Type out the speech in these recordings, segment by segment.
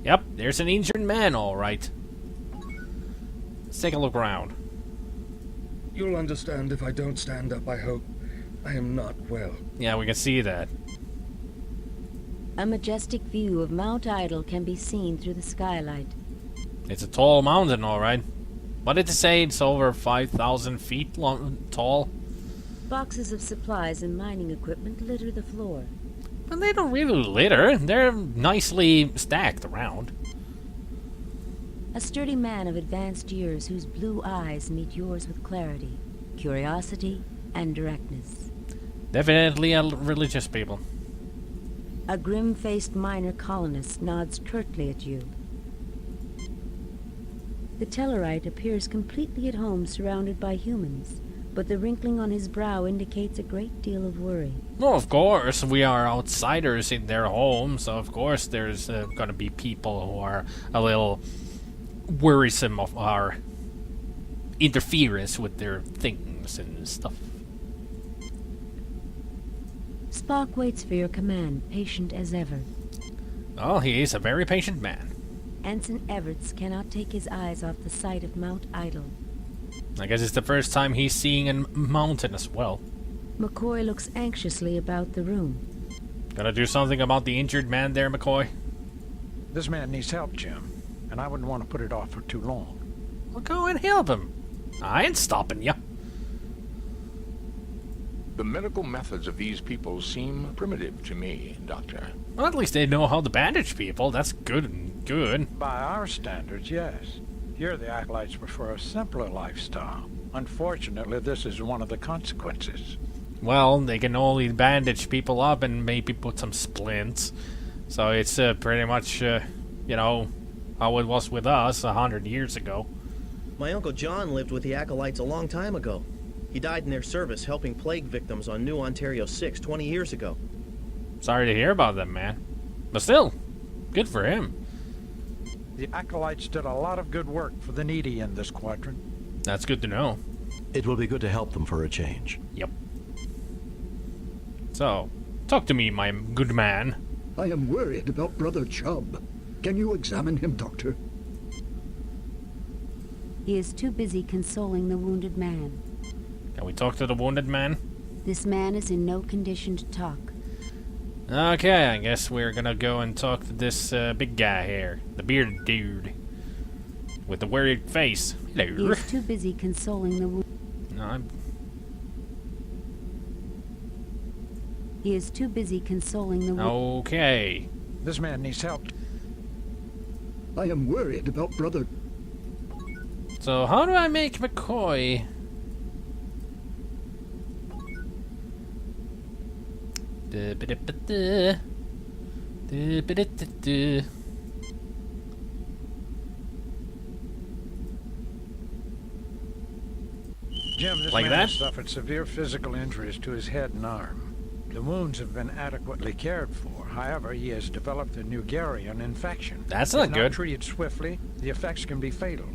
Yep, there's an injured man, alright. Let's take a look around. You'll understand if I don't stand up, I hope. I am not well. Yeah, we can see that. A majestic view of Mount Idle can be seen through the skylight. It's a tall mountain, alright. What did it say? It's over 5,000 feet tall? Boxes of supplies and mining equipment litter the floor. But they don't really litter. They're nicely stacked around. A sturdy man of advanced years whose blue eyes meet yours with clarity, curiosity, and directness. Definitely a religious people. A grim-faced minor colonist nods curtly at you. The Tellarite appears completely at home surrounded by humans, but the wrinkling on his brow indicates a great deal of worry. Well, of course, we are outsiders in their home, so of course there's gonna be people who are a little worrisome of our interference with their things and stuff. Spock waits for your command, patient as ever. Oh, he is a very patient man. Ensign Everts cannot take his eyes off the sight of Mount Idle. I guess it's the first time he's seeing a mountain as well. McCoy looks anxiously about the room. Gotta do something about the injured man there, McCoy? This man needs help, Jim, and I wouldn't want to put it off for too long. Well, go and help him. I ain't stopping ya. The medical methods of these people seem primitive to me, Doctor. Well, at least they know how to bandage people. That's good and good. By our standards, yes. Here the Acolytes prefer a simpler lifestyle. Unfortunately, this is one of the consequences. Well, they can only bandage people up and maybe put some splints. So it's pretty much, you know, how it was with us 100 years ago. My Uncle John lived with the Acolytes a long time ago. He died in their service helping plague victims on New Ontario 6 20 years ago. Sorry to hear about that, man. But still, good for him. The Acolytes did a lot of good work for the needy in this quadrant. That's good to know. It will be good to help them for a change. Yep. So, talk to me, my good man. I am worried about Brother Chubb. Can you examine him, Doctor? He is too busy consoling the wounded man. Can we talk to the wounded man? This man is in no condition to talk. Okay, I guess we're gonna go and talk to this big guy here. The bearded dude. With the worried face. He Hello. is too busy consoling the wounded. No, He is too busy consoling the wounded. okay. This man needs help. I am worried about Brother... So how do I make McCoy... Jim, this Like man that? has suffered severe physical injuries to his head and arm. The wounds have been adequately cared for. However, he has developed a Nugarian infection. That's If not good. treated swiftly, the effects can be fatal.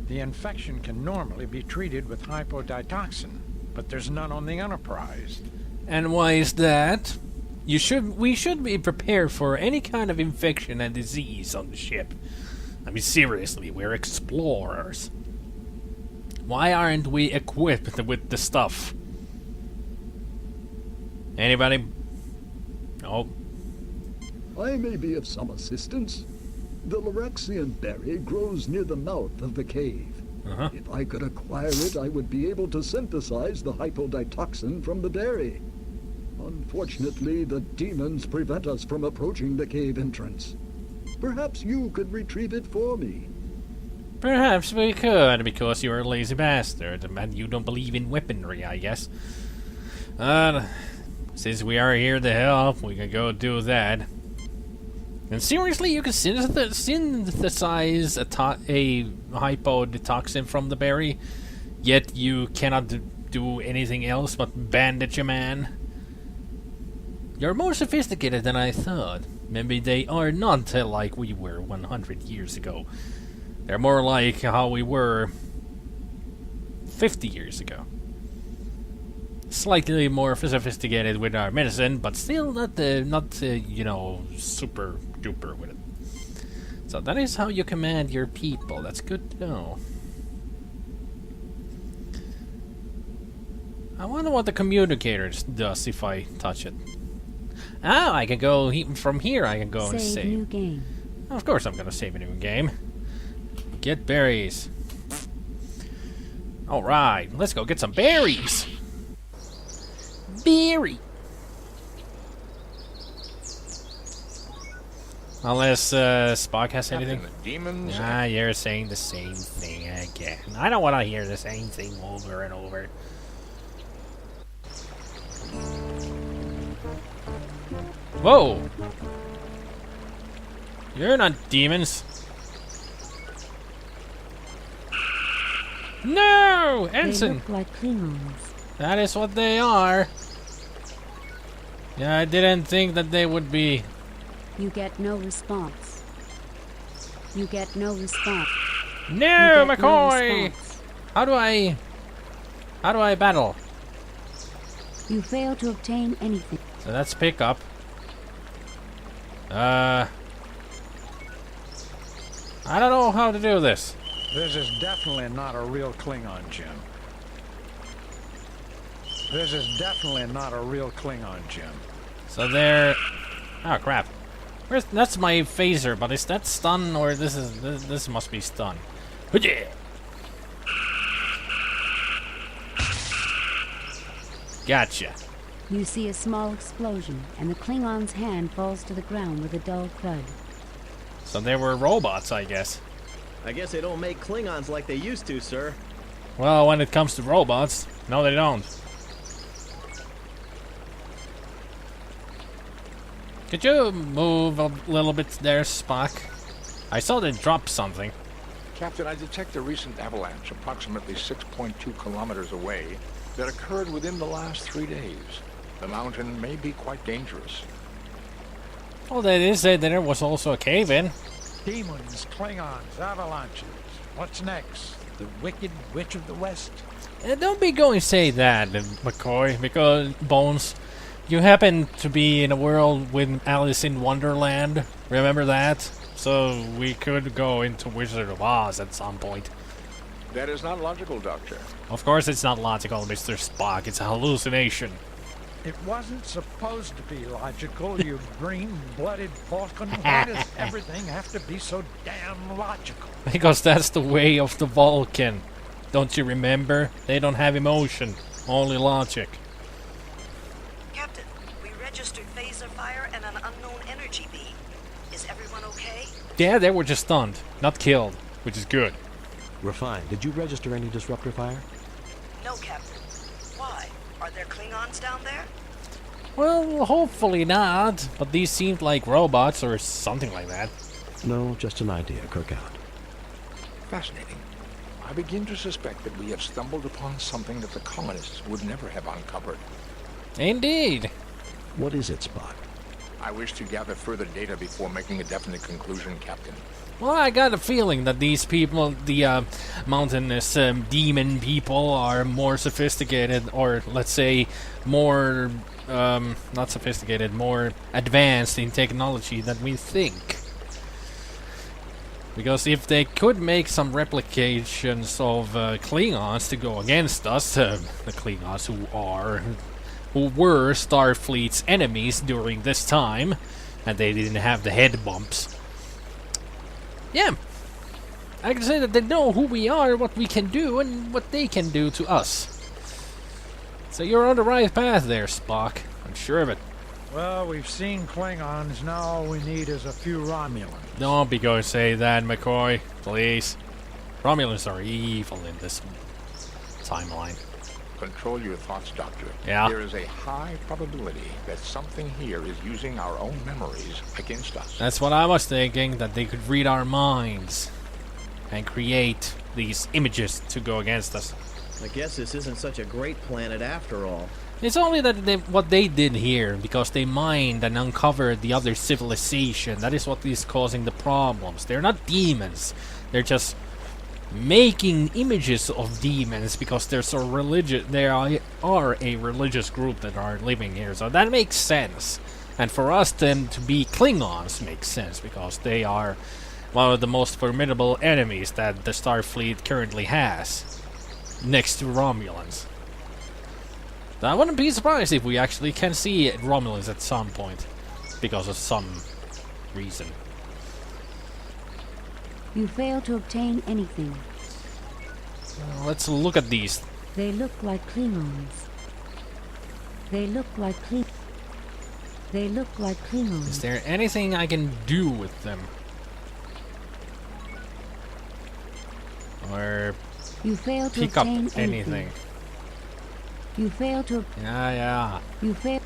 The infection can normally be treated with hypoditoxin, but there's none on the Enterprise. And why is that? We should be prepared for any kind of infection and disease on the ship. I mean, seriously, we're explorers. Why aren't we equipped with the stuff? Anybody? Oh. I may be of some assistance. The Lorexian berry grows near the mouth of the cave. If I could acquire it, I would be able to synthesize the hypoditoxin from the berry. Unfortunately, the demons prevent us from approaching the cave entrance. Perhaps you could retrieve it for me. Perhaps we could, because you're a lazy bastard, and you don't believe in weaponry, I guess. Since we are here to help, we can go do that. And seriously, you can synthesize a hypoditoxin from the berry, yet you cannot do anything else but bandage a man? You're more sophisticated than I thought. Maybe they are not like we were 100 years ago. They're more like how we were 50 years ago. Slightly more sophisticated with our medicine, but still not you know, super duper with it. So that is how you command your people. That's good to know. I wonder what the communicator does if I touch it. Oh, I can go from here. I can go and Save new game. Of course I'm gonna save a new game. Get berries. Alright, let's go get some berries. Berry. Unless Spock has anything. Captain, the demons. Ah, you're saying the same thing again. I don't want to hear the same thing over and over. Whoa! You're not demons. No! They Ensign! look like Klingons. That is what they are. Yeah, I didn't think that they would be. You get no response. You get no response. No, You get no McCoy! response. How do I battle? You fail to obtain anything. So that's pick up. I don't know how to do this. This is definitely not a real Klingon, Jim. This is definitely not a real Klingon, Jim. So there. Oh crap! That's my phaser, but is that stun or this must be stun? Yeah. Gotcha. You see a small explosion, and the Klingon's hand falls to the ground with a dull thud. So they were robots, I guess. I guess they don't make Klingons like they used to, sir. Well, when it comes to robots, no, they don't. Could you move a little bit there, Spock? I saw they drop something. Captain, I detect a recent avalanche approximately 6.2 kilometers away that occurred within the last 3 days. The mountain may be quite dangerous. Oh, they did say that there was also a cave-in. Demons, Klingons, avalanches. What's next? The Wicked Witch of the West? Don't be going to say that, McCoy, because, Bones, you happen to be in a world with Alice in Wonderland. Remember that? So we could go into Wizard of Oz at some point. That is not logical, Doctor. Of course it's not logical, Mr. Spock. It's a hallucination. It wasn't supposed to be logical, you green-blooded falcon. Why does everything have to be so damn logical? Because that's the way of the Vulcan. Don't you remember? They don't have emotion, only logic. Captain, we registered phaser fire and an unknown energy beam. Is everyone okay? Yeah, they were just stunned, not killed, which is good. Refined. Did you register any disruptor fire? No, Captain. Why? Are there Klingons down there? Well, hopefully not, but these seemed like robots or something like that. No, just an idea. Cook out. Fascinating. I begin to suspect that we have stumbled upon something that the colonists would never have uncovered. Indeed. What is it, Spock? I wish to gather further data before making a definite conclusion, Captain. Well, I got a feeling that these people, the mountainous demon people, are more sophisticated, or let's say more, not sophisticated, more advanced in technology than we think. Because if they could make some replications of Klingons to go against us, the Klingons who were Starfleet's enemies during this time, and they didn't have the head bumps. Yeah, I can say that they know who we are, what we can do, and what they can do to us. So you're on the right path there, Spock. I'm sure of it. Well, we've seen Klingons. Now all we need is a few Romulans. Don't be going to say that, McCoy. Please. Romulans are evil in this timeline. Control your thoughts, Doctor. Yeah. There is a high probability that something here is using our own memories against us. That's what I was thinking, that they could read our minds and create these images to go against us. I guess this isn't such a great planet after all. It's only that what they did here, because they mined and uncovered the other civilization. That is what is causing the problems. They're not demons. They're just making images of demons because they're so religious. They are a religious group that are living here, so that makes sense. And for us then to be Klingons makes sense because they are one of the most formidable enemies that the Starfleet currently has, next to Romulans. I wouldn't be surprised if we actually can see Romulans at some point, because of some reason. You fail to obtain anything. Let's look at these. They look like Klingons. They look like Klingons. Is there anything I can do with them? Or You fail to pick up obtain anything? You fail to. Yeah. You fail.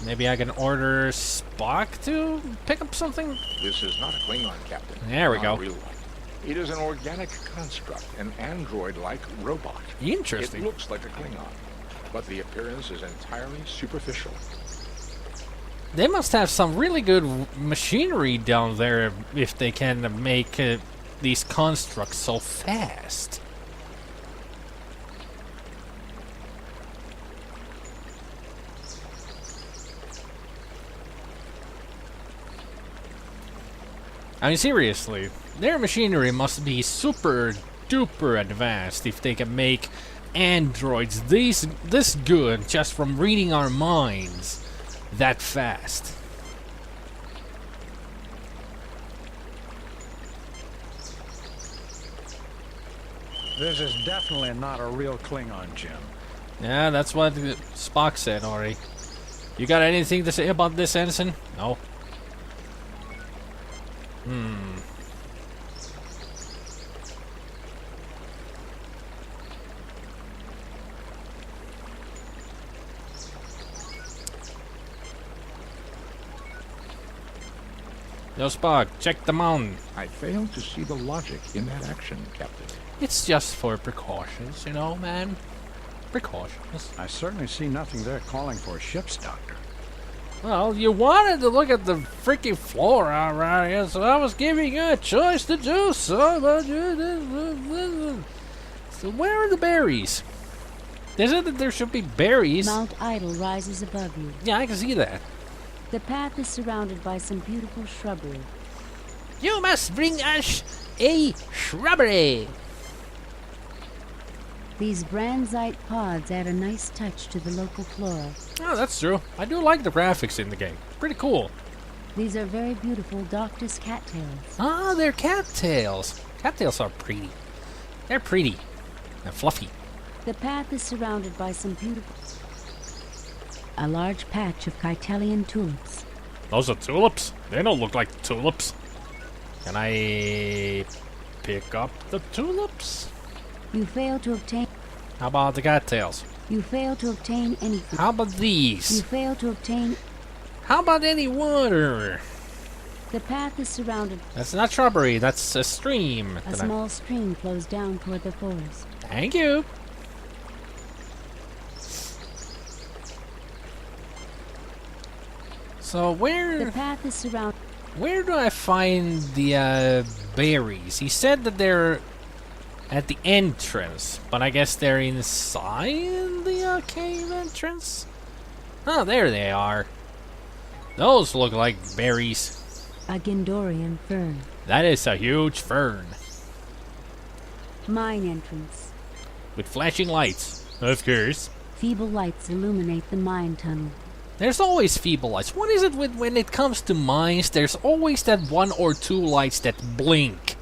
Maybe I can order Spock to pick up something? This is not a Klingon, Captain. There we Not go. a real one. It is an organic construct, an android-like robot. Interesting. It looks like a Klingon, but the appearance is entirely superficial. They must have some really good machinery down there if they can make these constructs so fast. I mean, seriously, their machinery must be super duper advanced if they can make androids this good just from reading our minds that fast. This is definitely not a real Klingon, Jim. Yeah, that's what Spock said, Ori. You got anything to say about this, Ensign? No. Yo, Spock, check the mountain. I fail to see the logic in that action, Captain. It's just for precautions, you know, man. Precautions. I certainly see nothing there calling for a ship's doctor. Well, you wanted to look at the freaking flora around here, so I was giving you a choice to do so. So where are the berries? They said that there should be berries. Mount Idle rises above you. Yeah, I can see that. The path is surrounded by some beautiful shrubbery. You must bring us a shrubbery. These Branzite pods add a nice touch to the local flora. Oh, that's true. I do like the graphics in the game. Pretty cool. These are very beautiful Doctus cattails. Ah, they're cattails. Cattails are pretty. They're pretty and fluffy. The path is surrounded by some beautiful... A large patch of Kytelian tulips. Those are tulips? They don't look like tulips. Can I pick up the tulips? You fail to obtain... How about the cattails? You fail to obtain anything. How about You these? fail to obtain... How about any water? The path is surrounded... That's not shrubbery, that's a stream. A small stream flows down toward the forest. Thank you. So The where path is surrounded... where do I find the berries? He said that they're at the entrance, but I guess they're inside the cave entrance? Oh, there they are. Those look like berries. A Gindorian fern. That is a huge fern Mine entrance. with flashing lights. Of course. Feeble lights illuminate the mine tunnel. There's always feeble lights. What is it with when it comes to mines? There's always that one or two lights that blink.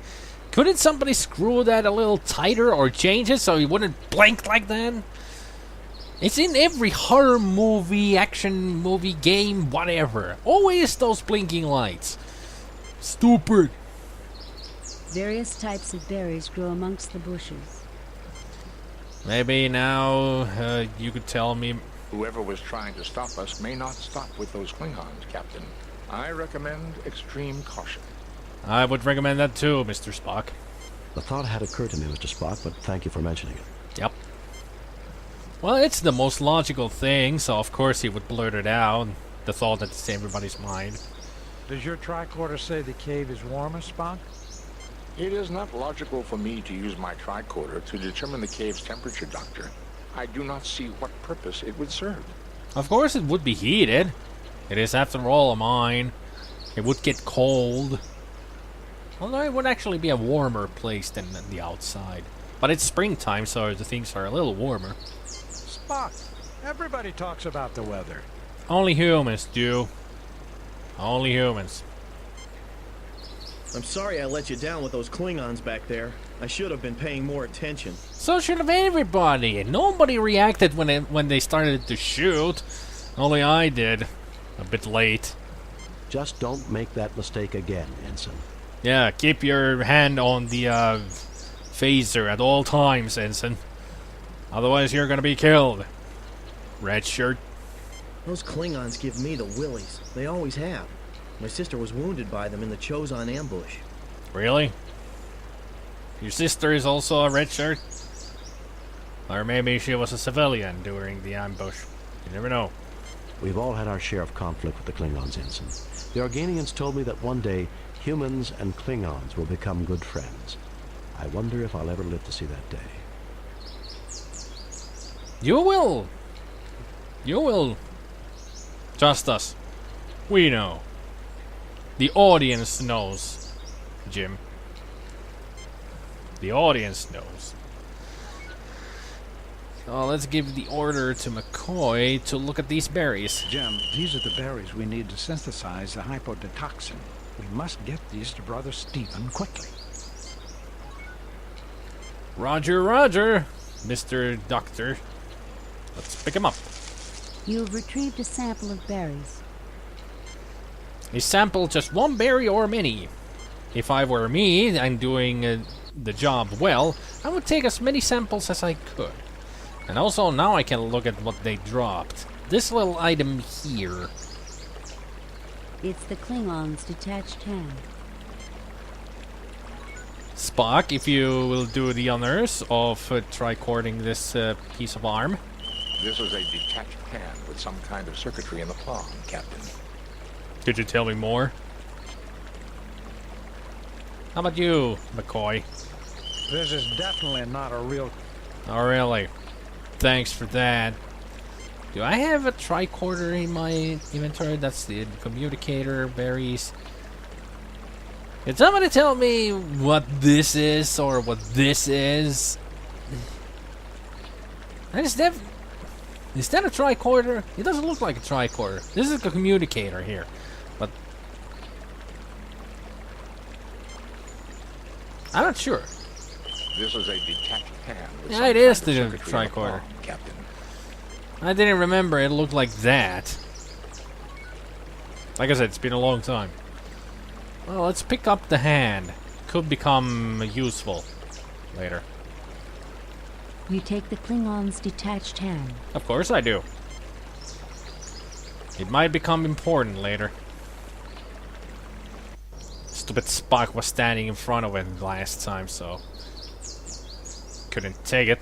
Couldn't somebody screw that a little tighter or change it so it wouldn't blink like that? It's in every horror movie, action movie, game, whatever. Always those blinking lights. Stupid. Various types of berries grow amongst the bushes. Maybe now you could tell me. Whoever was trying to stop us may not stop with those Klingons, Captain. I recommend extreme caution. I would recommend that too, Mr. Spock. The thought had occurred to me, Mr. Spock, but thank you for mentioning it. Yep. Well, it's the most logical thing, so of course he would blurt it out. The thought that's in everybody's mind. Does your tricorder say the cave is warmer, Spock? It is not logical for me to use my tricorder to determine the cave's temperature, Doctor. I do not see what purpose it would serve. Of course it would be heated. It is, after all, a mine. It would get cold. Although it would actually be a warmer place than the outside. But it's springtime, so the things are a little warmer. Spock, everybody talks about the weather. Only humans do. Only humans. I'm sorry I let you down with those Klingons back there. I should have been paying more attention. So should have everybody. Nobody reacted when they started to shoot. Only I did. A bit late. Just don't make that mistake again, Ensign. Yeah, keep your hand on the phaser at all times, Ensign. Otherwise you're gonna be killed. Red shirt. Those Klingons give me the willies. They always have. My sister was wounded by them in the Chozon ambush. Really? Your sister is also a red shirt? Or maybe she was a civilian during the ambush. You never know. We've all had our share of conflict with the Klingons, Ensign. The Organians told me that one day humans and Klingons will become good friends. I wonder if I'll ever live to see that day. You will! You will! Trust us. We know. The audience knows, Jim. The audience knows. So let's give the order to McCoy to look at these berries. Jim, these are the berries we need to synthesize the hypodetoxin. We must get these to Brother Stephen quickly. Roger, Roger, Mr. Doctor. Let's pick him up. You have retrieved a sample of berries. A sample just one berry or many. If I were me and doing the job well, I would take as many samples as I could. And also now I can look at what they dropped. This little item here. It's the Klingon's detached hand. Spock, if you will do the honors of tricording this piece of arm. This is a detached hand with some kind of circuitry in the palm, Captain. Could you tell me more? How about you, McCoy? This is definitely not a real... Oh, really? Thanks for that. Do I have a tricorder in my inventory? That's the communicator, berries. Can somebody tell me what this is or what this is? Is that a tricorder? It doesn't look like a tricorder. This is a communicator here, but I'm not sure. This is a detached hand. With Yeah, some it is kind of the circuitry in tricorder. palm, Captain. I didn't remember it looked like that. Like I said, it's been a long time. Well, let's pick up the hand. Could become useful later. You take the Klingon's detached hand. Of course I do. It might become important later. Stupid Spock was standing in front of it last time, so couldn't take it.